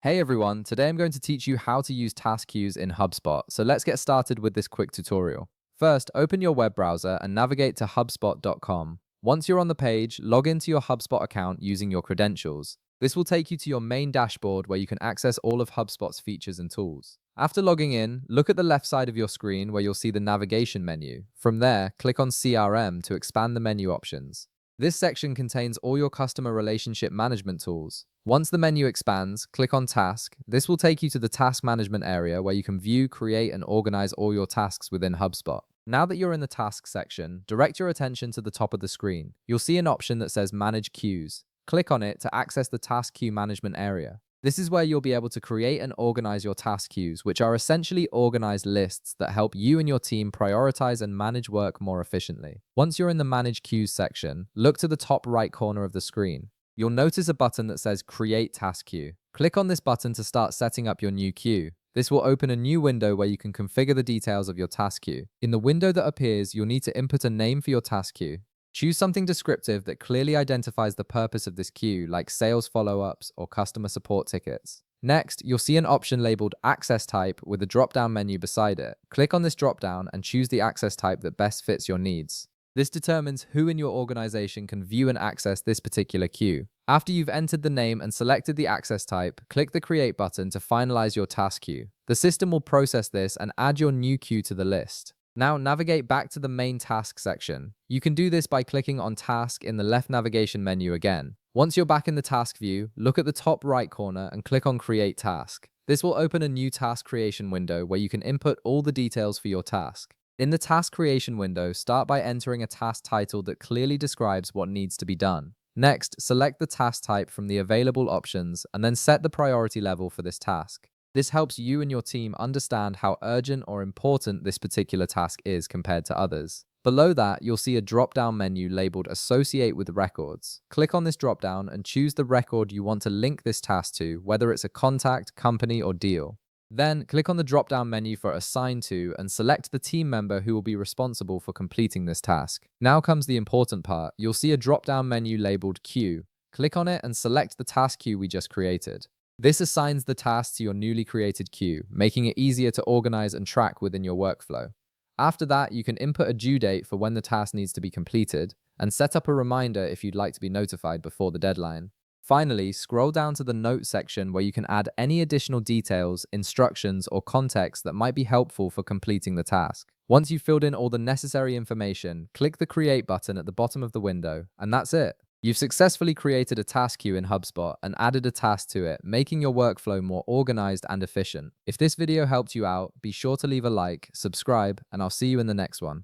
Hey everyone, today I'm going to teach you how to use task queues in HubSpot. So let's get started with this quick tutorial. First, open your web browser and navigate to HubSpot.com. Once you're on the page, log into your HubSpot account using your credentials. This will take you to your main dashboard where you can access all of HubSpot's features and tools. After logging in, look at the left side of your screen where you'll see the navigation menu. From there, click on CRM to expand the menu options. This section contains all your customer relationship management tools. Once the menu expands, click on Task. This will take you to the Task Management area where you can view, create, and organize all your tasks within HubSpot. Now that you're in the Task section, direct your attention to the top of the screen. You'll see an option that says Manage Queues. Click on it to access the Task Queue Management area. This is where you'll be able to create and organize your task queues, which are essentially organized lists that help you and your team prioritize and manage work more efficiently. Once you're in the Manage Queues section, look to the top right corner of the screen. You'll notice a button that says Create Task Queue. Click on this button to start setting up your new queue. This will open a new window where you can configure the details of your task queue. In the window that appears, you'll need to input a name for your task queue. Choose something descriptive that clearly identifies the purpose of this queue, like sales follow-ups or customer support tickets. Next, you'll see an option labeled Access Type with a drop-down menu beside it. Click on this drop-down and choose the access type that best fits your needs. This determines who in your organization can view and access this particular queue. After you've entered the name and selected the access type, click the Create button to finalize your task queue. The system will process this and add your new queue to the list. Now navigate back to the main task section. You can do this by clicking on Task in the left navigation menu again. Once you're back in the task view, look at the top right corner and click on Create Task. This will open a new task creation window where you can input all the details for your task. In the task creation window, start by entering a task title that clearly describes what needs to be done. Next, select the task type from the available options and then set the priority level for this task. This helps you and your team understand how urgent or important this particular task is compared to others. Below that, you'll see a drop-down menu labeled Associate with Records. Click on this drop-down and choose the record you want to link this task to, whether it's a contact, company, or deal. Then, click on the drop-down menu for Assign To and select the team member who will be responsible for completing this task. Now comes the important part. You'll see a drop-down menu labeled Queue. Click on it and select the task queue we just created. This assigns the task to your newly created queue, making it easier to organize and track within your workflow. After that, you can input a due date for when the task needs to be completed, and set up a reminder if you'd like to be notified before the deadline. Finally, scroll down to the Notes section where you can add any additional details, instructions, or context that might be helpful for completing the task. Once you've filled in all the necessary information, click the Create button at the bottom of the window, and that's it. You've successfully created a task queue in HubSpot and added a task to it, making your workflow more organized and efficient. If this video helped you out, be sure to leave a like, subscribe, and I'll see you in the next one.